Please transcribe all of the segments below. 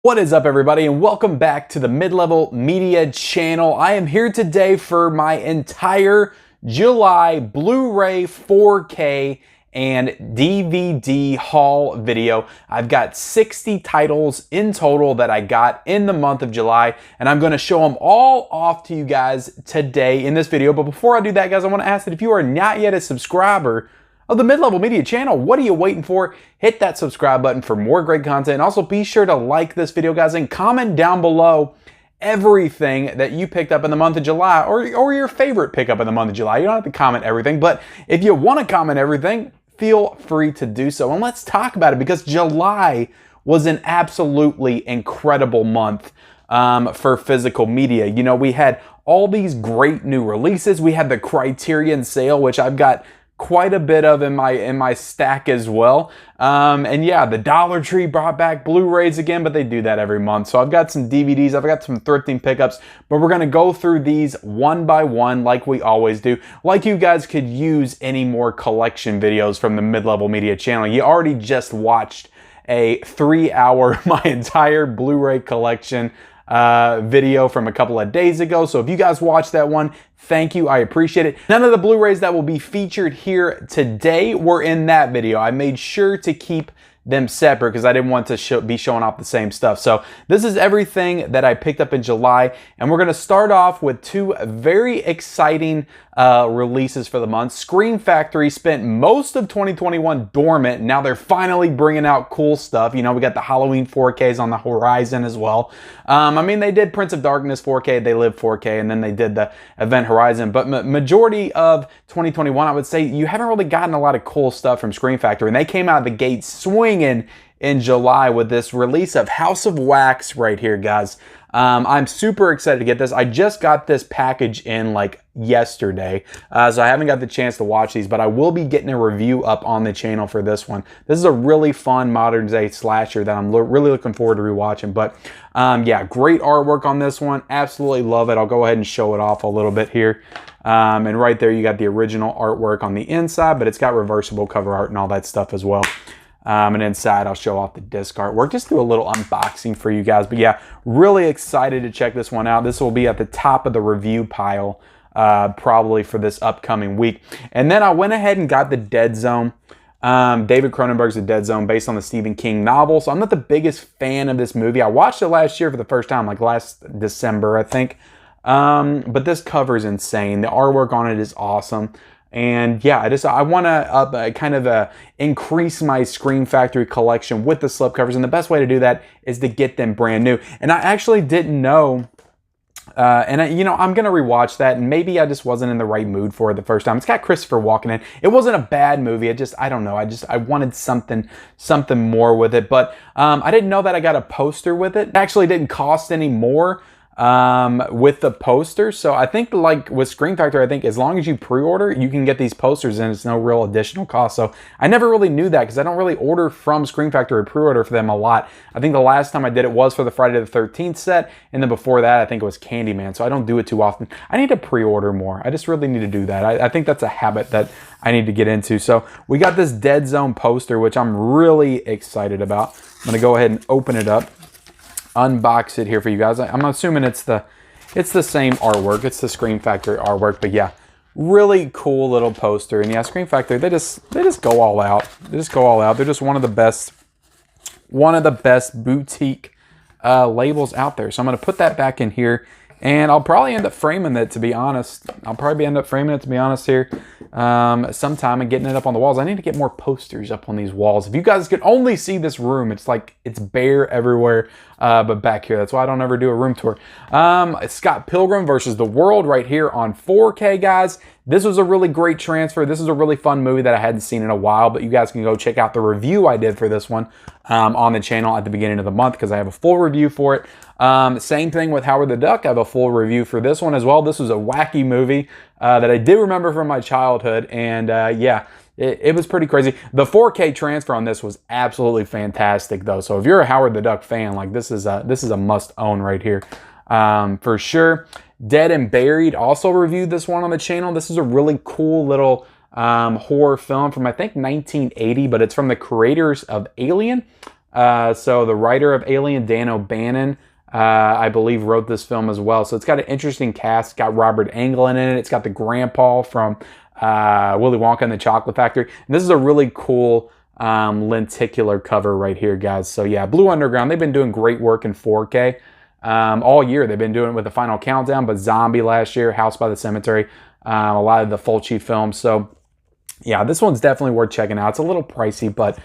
What is up, everybody, and welcome back to the Mid-Level Media channel. I am here today for my entire July Blu-ray 4K and DVD haul video. I've got 60 titles in total that I got in the month of July, and I'm going to show them all off to you guys today in this video. But before I do that, guys, I want to ask that if you are not yet a subscriber of the Mid-Level Media channel, what are you waiting for? Hit that subscribe button for more great content. And also be sure to like this video, guys, and comment down below everything that you picked up in the month of July, or your favorite pickup in the month of July. You don't have to comment everything, but if you want to comment everything, feel free to do so. And let's talk about it, because July was an absolutely incredible month for physical media. You know, we had all these great new releases. We had the Criterion sale, which I've got quite a bit of in my stack as well. And yeah, the Dollar Tree brought back Blu-rays again, but they do that every month. So I've got some DVDs, I've got some thrifting pickups, but we're gonna go through these one by one like we always do. Like you guys could use any more collection videos from the Mid-Level Media channel. You already just watched a 3-hour my entire Blu-ray collection video from a couple of days ago. So if you guys watched that one, thank you, I appreciate it. None of the Blu-rays that will be featured here today were in that video. I made sure to keep them separate because I didn't want to be showing off the same stuff. So this is everything that I picked up in July, and we're going to start off with two very exciting releases for the month. Scream Factory spent most of 2021 dormant. Now they're finally bringing out cool stuff. You know, we got the Halloween 4Ks on the horizon as well. I mean, they did Prince of Darkness 4K, they lived 4K, and then they did the Event Horizon. But majority of 2021, I would say you haven't really gotten a lot of cool stuff from Scream Factory, and they came out of the gate swinging in July with this release of House of Wax right here, guys. I'm super excited to get this. I just got this package in like yesterday, so I haven't got the chance to watch these, but I will be getting a review up on the channel for this one. This is a really fun modern day slasher that I'm really looking forward to rewatching. But yeah, great artwork on this one. Absolutely love it. I'll go ahead and show it off a little bit here. And right there you got the original artwork on the inside, but it's got reversible cover art and all that stuff as well. And inside I'll show off the disc artwork, just do a little unboxing for you guys. But yeah, really excited to check this one out. This will be at the top of the review pile probably for this upcoming week. And then I went ahead and got the Dead Zone. David Cronenberg's The Dead Zone, based on the Stephen King novel. So I'm not the biggest fan of this movie. I watched it last year for the first time, like last December, I think. But this cover is insane. The artwork on it is awesome. And yeah, I want to kind of increase my Scream Factory collection with the slipcovers, and the best way to do that is to get them brand new. And I actually didn't know, you know, I'm gonna rewatch that, and maybe I just wasn't in the right mood for it the first time. It's got Christopher Walken in. It wasn't a bad movie. I don't know. I wanted something more with it, but I didn't know that I got a poster with it. It actually didn't cost any more with the posters. So I think, like with Scream Factory, I think as long as you pre-order, you can get these posters and it's no real additional cost. So I never really knew that because I don't really order from Scream Factory, pre-order for them a lot. I think the last time I did it was for the Friday the 13th set, and then before that I think it was Candyman. So I don't do it too often. I need to pre-order more. I just really need to do that. I think that's a habit that I need to get into. So we got this Dead Zone poster, which I'm really excited about. I'm gonna go ahead and open it up, unbox it here for you guys. I'm assuming it's the same artwork. It's the Scream Factory artwork, but yeah, really cool little poster. And yeah, Scream Factory, they just go all out. They just go all out. They're just one of the best boutique labels out there. So I'm gonna put that back in here, and I'll probably end up framing it, to be honest. Here sometime and getting it up on the walls. I need to get more posters up on these walls. If you guys could only see this room, it's like it's bare everywhere but back here. That's why I don't ever do a room tour. It's got Pilgrim versus the World right here on 4K, guys. This was a really great transfer. This is a really fun movie that I hadn't seen in a while, but you guys can go check out the review I did for this one on the channel at the beginning of the month, because I have a full review for it. Same thing with Howard the Duck. I have a full review for this one as well. This was a wacky movie that I did remember from my childhood, and yeah, it was pretty crazy. The 4K transfer on this was absolutely fantastic, though. So if you're a Howard the Duck fan, like this is a must own right here for sure. Dead and Buried, also reviewed this one on the channel. This is a really cool little horror film from, I think, 1980, but it's from the creators of Alien. So the writer of Alien, Dan O'Bannon, I believe wrote this film as well. So it's got an interesting cast. It's got Robert Englund in it. It's got the grandpa from Willy Wonka and the Chocolate Factory. And this is a really cool lenticular cover right here, guys. So yeah, Blue Underground, they've been doing great work in 4K all year. They've been doing it with The Final Countdown, but Zombie last year, House by the Cemetery, a lot of the Fulci films. So yeah, this one's definitely worth checking out. It's a little pricey, but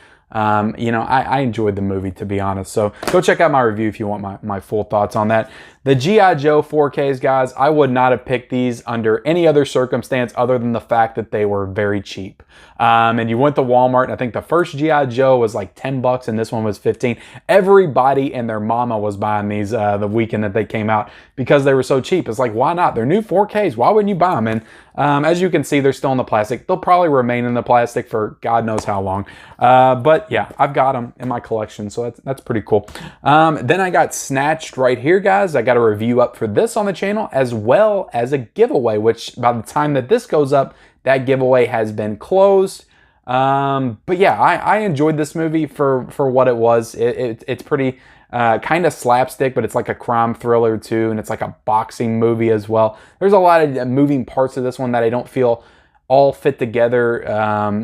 you know, I enjoyed the movie, to be honest. So go check out my review if you want my full thoughts on that. The G.I. Joe 4Ks, guys, I would not have picked these under any other circumstance other than the fact that they were very cheap. And you went to Walmart, and I think the first G.I. Joe was like $10, and this one was $15. Everybody and their mama was buying these the weekend that they came out because they were so cheap. It's like, why not? They're new 4Ks. Why wouldn't you buy them? And as you can see, they're still in the plastic. They'll probably remain in the plastic for God knows how long. But yeah, I've got them in my collection, so that's pretty cool. Then I got Snatched right here, guys. I got a review up for this on the channel, as well as a giveaway, which by the time that this goes up, that giveaway has been closed. But yeah, I enjoyed this movie for what it was. It's pretty kind of slapstick, but it's like a crime thriller too, and it's like a boxing movie as well. There's a lot of moving parts of this one that I don't feel all fit together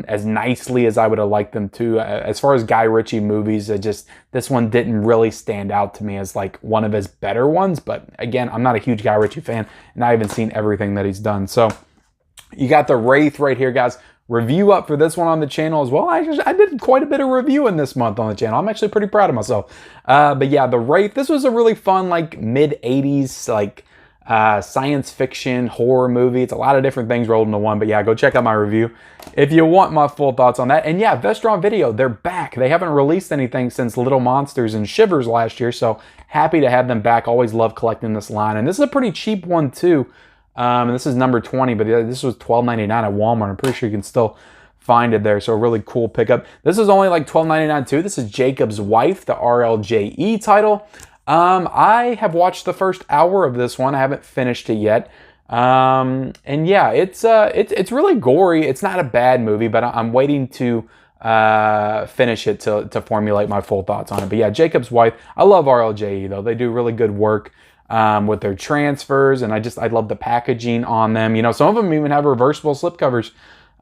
as nicely as I would have liked them to. As far as Guy Ritchie movies, this one didn't really stand out to me as like one of his better ones. But again, I'm not a huge Guy Ritchie fan, and I haven't seen everything that he's done. So you got the Wraith right here, guys. Review up for this one on the channel as well. I did quite a bit of reviewing this month on the channel. I'm actually pretty proud of myself. But yeah, the Wraith, this was a really fun, like mid-80s, like science fiction horror movie. It's a lot of different things rolled into one. But yeah, go check out my review if you want my full thoughts on that. And yeah, Vestron Video, they're back. They haven't released anything since Little Monsters and Shivers last year, so happy to have them back. Always love collecting this line, and this is a pretty cheap one too. And this is number 20, but this was $12.99 at Walmart. I'm pretty sure you can still find it there, so a really cool pickup. This is only like $12.99 too. This is Jacob's Wife, the RLJE title. I have watched the first hour of this one. I haven't finished it yet. And yeah, it's really gory. It's not a bad movie, but I'm waiting to finish it to formulate my full thoughts on it. But yeah, Jacob's Wife. I love RLJE though. They do really good work with their transfers, and I love the packaging on them. You know, some of them even have reversible slipcovers.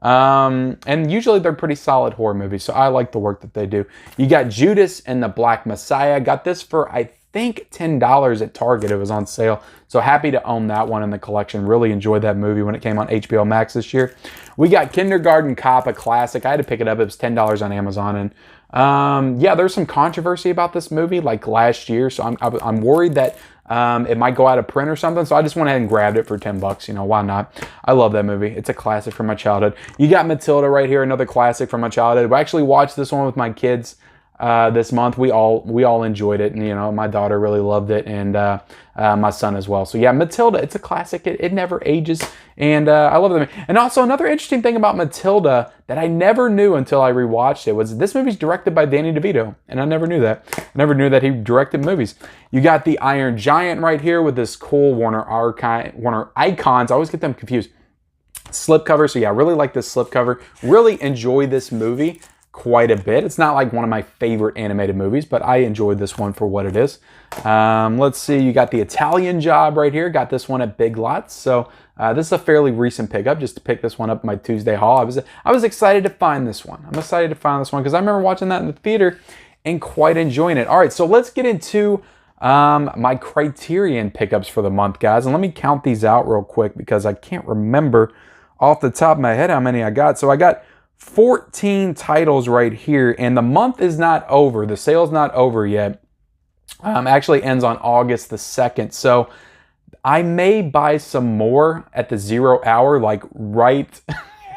And usually they're pretty solid horror movies, so I like the work that they do. You got Judas and the Black Messiah. Got this for, I think, $10 at Target. It was on sale, so happy to own that one in the collection. Really enjoyed that movie when it came on HBO Max this year. We got Kindergarten Cop, a classic. I had to pick it up. It was $10 on Amazon, and yeah, there's some controversy about this movie like last year, so I'm worried that it might go out of print or something, so I just went ahead and grabbed it for $10. You know, why not? I love that movie. It's a classic from my childhood. You got Matilda right here, another classic from my childhood. We actually watched this one with my kids this month. We all enjoyed it, and you know, my daughter really loved it, and my son as well. So yeah, Matilda, it's a classic. It never ages, and I love them. And also another interesting thing about Matilda that I never knew until I rewatched it was this movie's directed by Danny DeVito, and I never knew that. I never knew that he directed movies. You got the Iron Giant right here with this cool Warner Icons. I always get them confused. Slipcover. So yeah, really like this slipcover. Really enjoy this movie quite a bit. It's not like one of my favorite animated movies, but I enjoyed this one for what it is. Let's see, you got the Italian Job right here. Got this one at Big Lots. So this is a fairly recent pickup, just to pick this one up in my Tuesday haul. I was excited to find this one. I'm excited to find this one because I remember watching that in the theater and quite enjoying it. All right, so let's get into my Criterion pickups for the month, guys. And let me count these out real quick because I can't remember off the top of my head how many I got. So I got 14 titles right here, and the month is not over. The sale's not over yet. Actually ends on August the 2nd. So I may buy some more at the 0 hour, like right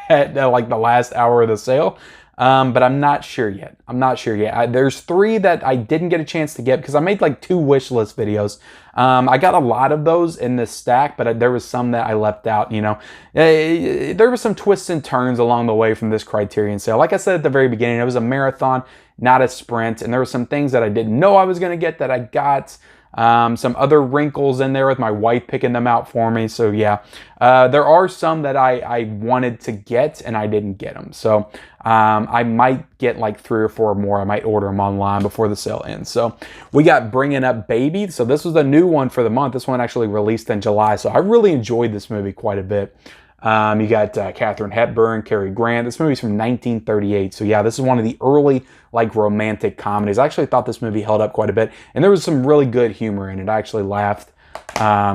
at like the last hour of the sale. But I'm not sure yet. There's 3 that I didn't get a chance to get because I made like 2 wish list videos. I got a lot of those in this stack, but there was some that I left out, you know. There were some twists and turns along the way from this Criterion sale. Like I said at the very beginning, it was a marathon, not a sprint. And there were some things that I didn't know I was going to get that I got. Some other wrinkles in there with my wife picking them out for me. So yeah, there are some that I wanted to get and I didn't get them. So I might get like 3 or 4 more. I might order them online before the sale ends. So we got Bringing Up Baby. So this was the new one for the month. This one actually released in July. So I really enjoyed this movie quite a bit. You got Katharine Hepburn, Cary Grant. This movie's from 1938. So yeah, this is one of the early like romantic comedies. I actually thought this movie held up quite a bit. And there was some really good humor in it. I actually laughed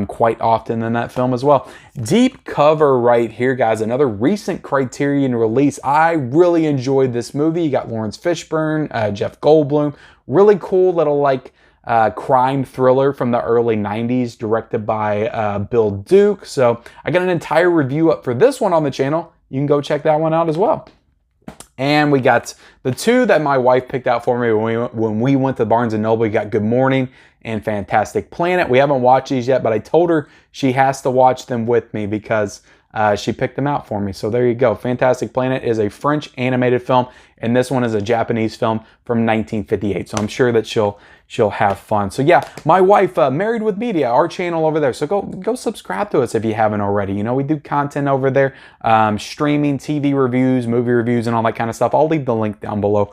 quite often in that film as well. Deep Cover right here, guys. Another recent Criterion release. I really enjoyed this movie. You got Lawrence Fishburne, Jeff Goldblum. Really cool little like crime thriller from the early 90s, directed by Bill Duke. So I got an entire review up for this one on the channel. You can go check that one out as well. And we got the 2 that my wife picked out for me when we went to Barnes & Noble. We got Good Morning and Fantastic Planet. We haven't watched these yet, but I told her she has to watch them with me because she picked them out for me. So there you go. Fantastic Planet is a French animated film, and this one is a Japanese film from 1958. So I'm sure that she'll have fun. So yeah, my wife, Married with Media, our channel over there. So go subscribe to us if you haven't already. You know, we do content over there, streaming, TV reviews, movie reviews, and all that kind of stuff. I'll leave the link down below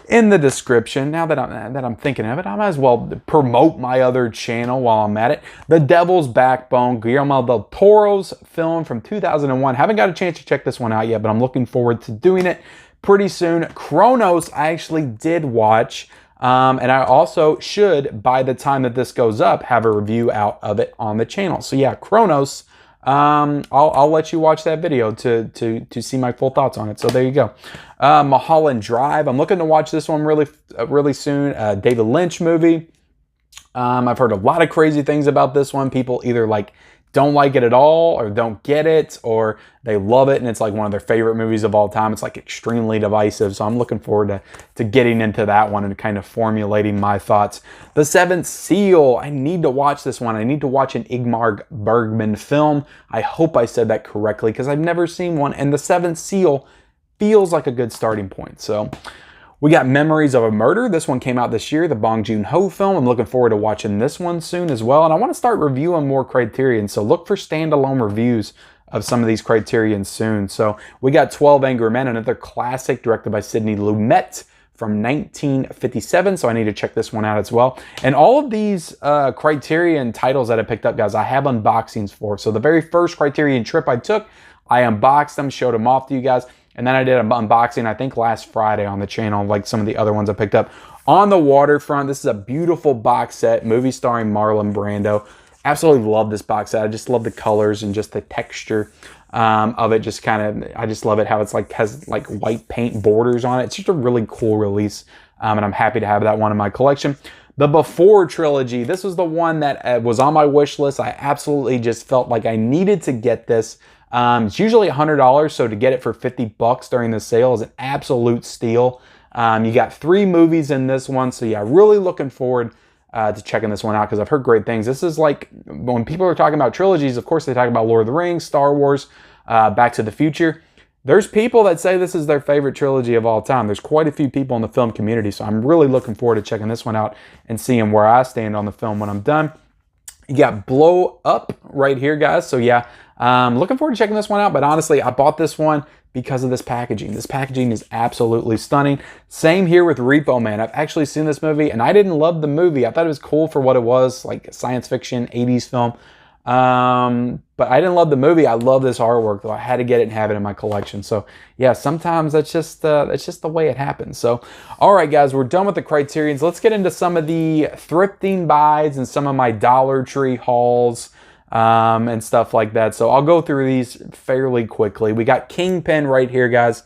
in the description. Now that I'm thinking of it, I might as well promote my other channel while I'm at it. The Devil's Backbone, Guillermo del Toro's film from 2001. Haven't got a chance to check this one out yet, but I'm looking forward to doing it pretty soon. Chronos, I actually did watch. And I also should, by the time that this goes up, have a review out of it on the channel. So yeah, Chronos, I'll let you watch that video to see my full thoughts on it. So there you go. Mulholland Drive. I'm looking to watch this one really soon. David Lynch movie. I've heard a lot of crazy things about this one. People either like don't like it at all or don't get it, or they love it and it's like one of their favorite movies of all time. It's like extremely divisive. So I'm looking forward to getting into that one and kind of formulating my thoughts. The Seventh Seal. I need to watch this one. I need to watch an Ingmar Bergman film. I hope I said that correctly because I've never seen one. And The Seventh Seal feels like a good starting point. So we got Memories of a Murder. This one came out this year, the Bong Joon-ho film. I'm looking forward to watching this one soon as well. And I want to start reviewing more Criterion. So look for standalone reviews of some of these Criterions soon. So we got 12 Angry Men, another classic directed by Sidney Lumet from 1957. So I need to check this one out as well. And all of these Criterion titles that I picked up, guys, I have unboxings for. So the very first Criterion trip I took, I unboxed them, showed them off to you guys. And then I did an unboxing, I think last Friday on the channel, like some of the other ones I picked up. On the Waterfront, this is a beautiful box set, movie starring Marlon Brando. Absolutely love this box set. I just love the colors and just the texture of it. Just kind of, I just love it how it's like, has like white paint borders on it. It's just a really cool release. And I'm happy to have that one in my collection. The Before trilogy, this was the one that was on my wish list. I absolutely just felt like I needed to get this. It's usually $100, so to get it for $50 during the sale is an absolute steal. You got 3 movies in this one, so yeah, really looking forward to checking this one out because I've heard great things. This is like, when people are talking about trilogies, of course they talk about Lord of the Rings, Star Wars, Back to the Future. There's people that say this is their favorite trilogy of all time. There's quite a few people in the film community, so I'm really looking forward to checking this one out and seeing where I stand on the film when I'm done. You got Blow Up right here, guys. So yeah, looking forward to checking this one out. But honestly, I bought this one because of this packaging. This packaging is absolutely stunning. Same here with Repo Man. I've actually seen this movie and I didn't love the movie. I thought it was cool for what it was, like a science fiction 80s film. But I didn't love the movie. I love this artwork though. I had to get it and have it in my collection. So yeah, sometimes that's just the way it happens. So, all right, guys, we're done with the Criterions. Let's get into some of the thrifting buys and some of my Dollar Tree hauls, and stuff like that. So I'll go through these fairly quickly. We got Kingpin right here, guys.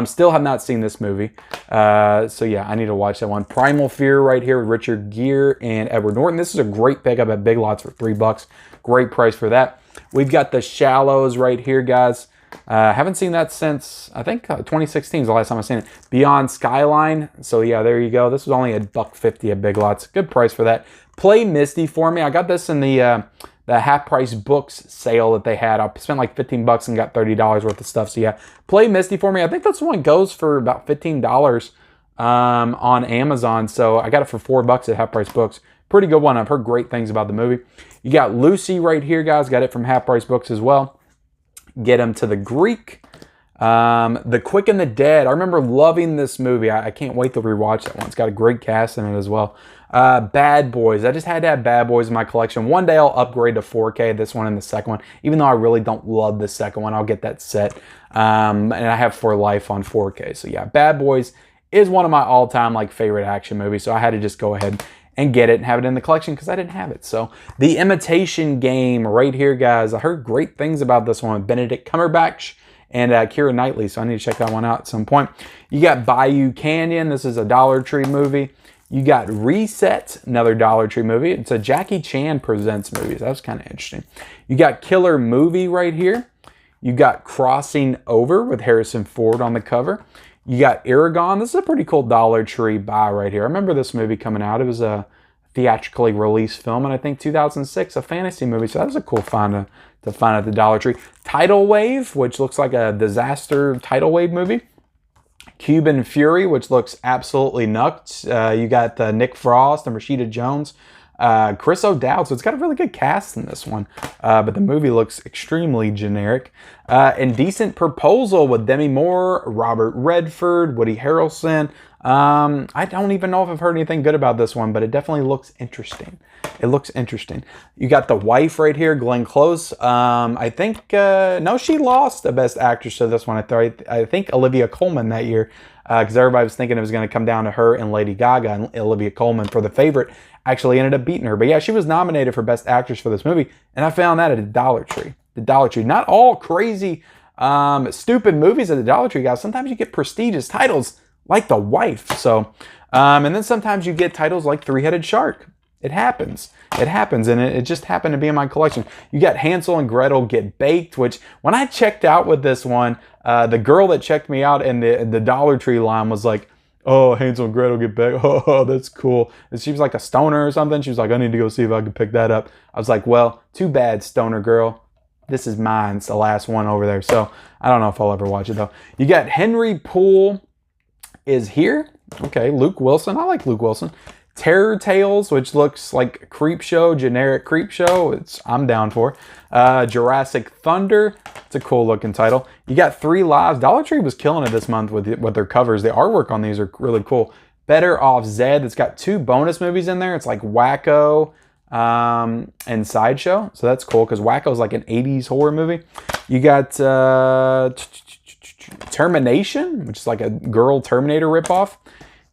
Still have not seen this movie. So yeah, I need to watch that one. Primal Fear right here with Richard Gere and Edward Norton. This is a great pickup at Big Lots for $3. Great price for that. We've got The Shallows right here, guys. Haven't seen that since, I think 2016 is the last time I've seen it. Beyond Skyline. So yeah, there you go. This was only $1.50 at Big Lots. Good price for that. Play Misty for me. I got this in the half-price books sale that they had. I spent like $15 and got $30 worth of stuff. So yeah, Play Misty for me. I think this one goes for about $15 on Amazon. So I got it for $4 at half-price books. pretty good one. I've heard great things about the movie. You got Lucy right here, guys. Got it from Half Price Books as well. Get Him to the Greek. The Quick and the Dead. I remember loving this movie. I can't wait to rewatch that one. It's got a great cast in it as well. Bad Boys. I just had to have Bad Boys in my collection. One day I'll upgrade to 4K, this one and the second one. Even though I really don't love the second one, I'll get that set. And I have For Life on 4K. So yeah, Bad Boys is one of my all-time like favorite action movies. So I had to just go ahead and get it and have it in the collection because I didn't have it. So The Imitation Game right here, guys. I heard great things about this one with Benedict Cumberbatch and Keira Knightley, so I need to check that one out at some point. You got Bayou Canyon. This is a Dollar Tree movie. You got Reset, another Dollar Tree movie. It's a Jackie Chan Presents movie. That was kind of interesting. You got Killer Movie right here. You got Crossing Over with Harrison Ford on the cover. You got Eragon. This is a pretty cool Dollar Tree buy right here. I remember this movie coming out. It was a theatrically released film, and I think 2006, a fantasy movie. So that was a cool find to find at the Dollar Tree. Tidal Wave, which looks like a disaster tidal wave movie. Cuban Fury, which looks absolutely nuts. You got Nick Frost and Rashida Jones. Chris O'Dowd, so it's got a really good cast in this one, but the movie looks extremely generic. Indecent Proposal with Demi Moore, Robert Redford, Woody Harrelson. I don't even know if I've heard anything good about this one, but it definitely looks interesting. It looks interesting. You got The Wife right here, Glenn Close. I think, no, she lost the Best Actress to this one. I think Olivia Colman that year, because everybody was thinking it was going to come down to her and Lady Gaga, and Olivia Colman for The Favorite actually ended up beating her. But yeah, she was nominated for Best Actress for this movie, and I found that at the Dollar Tree. The Dollar Tree. Not all crazy, stupid movies at the Dollar Tree, guys. Sometimes you get prestigious titles like The Wife. So, and then sometimes you get titles like Three-Headed Shark. It happens. It happens, and it just happened to be in my collection. You got Hansel and Gretel Get Baked, which when I checked out with this one, the girl that checked me out in the Dollar Tree line was like, "Oh, Hansel and Gretel Get Baked. Oh, that's cool." And she was like a stoner or something. She was like, "I need to go see if I can pick that up." I was like, "Well, too bad, stoner girl. This is mine. It's the last one over there." So I don't know if I'll ever watch it though. You got Henry Poole is Here. Okay, Luke Wilson. I like Luke Wilson. Terror Tales, which looks like Creep Show, generic Creep Show. I'm down for. Jurassic Thunder. It's a cool looking title. You got Three Lives. Dollar Tree was killing it this month with their covers. The artwork on these are really cool. Better Off Zed. It's got 2 bonus movies in there. It's like Wacko and Sideshow. So that's cool because Wacko is like an 80s horror movie. You got Termination, which is like a girl Terminator ripoff.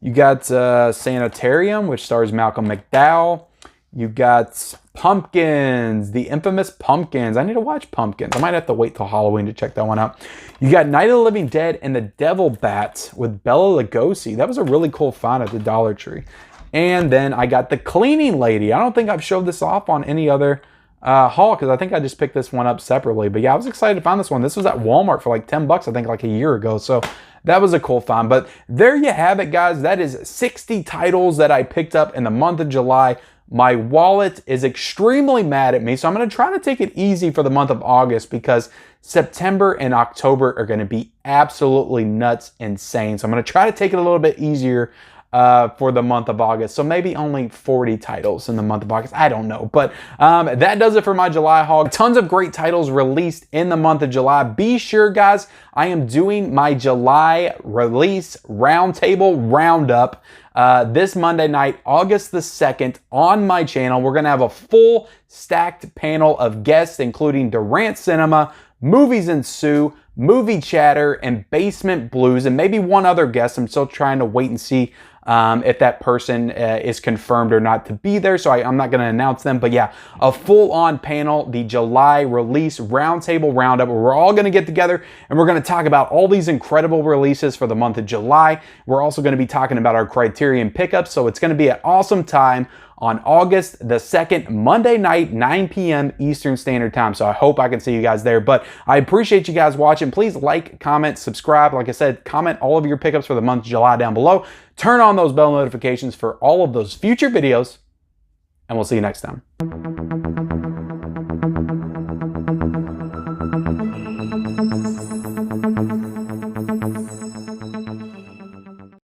You got Sanitarium, which stars Malcolm McDowell. You got Pumpkins, the infamous Pumpkins. I need to watch Pumpkins. I might have to wait till Halloween to check that one out. You got Night of the Living Dead and the Devil Bat with Bela Lugosi. That was a really cool find at the Dollar Tree. And then I got The Cleaning Lady. I don't think I've showed this off on any other haul because I think I just picked this one up separately. But yeah, I was excited to find this one. This was at Walmart for like 10 bucks, I think like a year ago. So that was a cool find. But there you have it, guys. That is 60 titles that I picked up in the month of July. My wallet is extremely mad at me, so I'm going to try to take it easy for the month of August because September and October are going to be absolutely nuts, insane. So I'm going to try to take it a little bit easier for the month of August. So maybe only 40 titles in the month of August. I don't know. But that does it for my July haul. Tons of great titles released in the month of July. Be sure, guys, I am doing my July release roundtable roundup this Monday night, August the 2nd, on my channel. We're going to have a full stacked panel of guests, including Durant Cinema, Movies Ensue, Movie Chatter, and Basement Blues, and maybe one other guest. I'm still trying to wait and see if that person is confirmed or not to be there, so I'm not going to announce them. But yeah, a full-on panel, the July release roundtable roundup, where we're all going to get together and we're going to talk about all these incredible releases for the month of July. We're also going to be talking about our Criterion pickups, so it's going to be an awesome time on August the 2nd, Monday night, 9 p.m. Eastern Standard Time. So I hope I can see you guys there. But I appreciate you guys watching. Please like, comment, subscribe. Like I said, comment all of your pickups for the month of July down below. Turn on those bell notifications for all of those future videos, and we'll see you next time.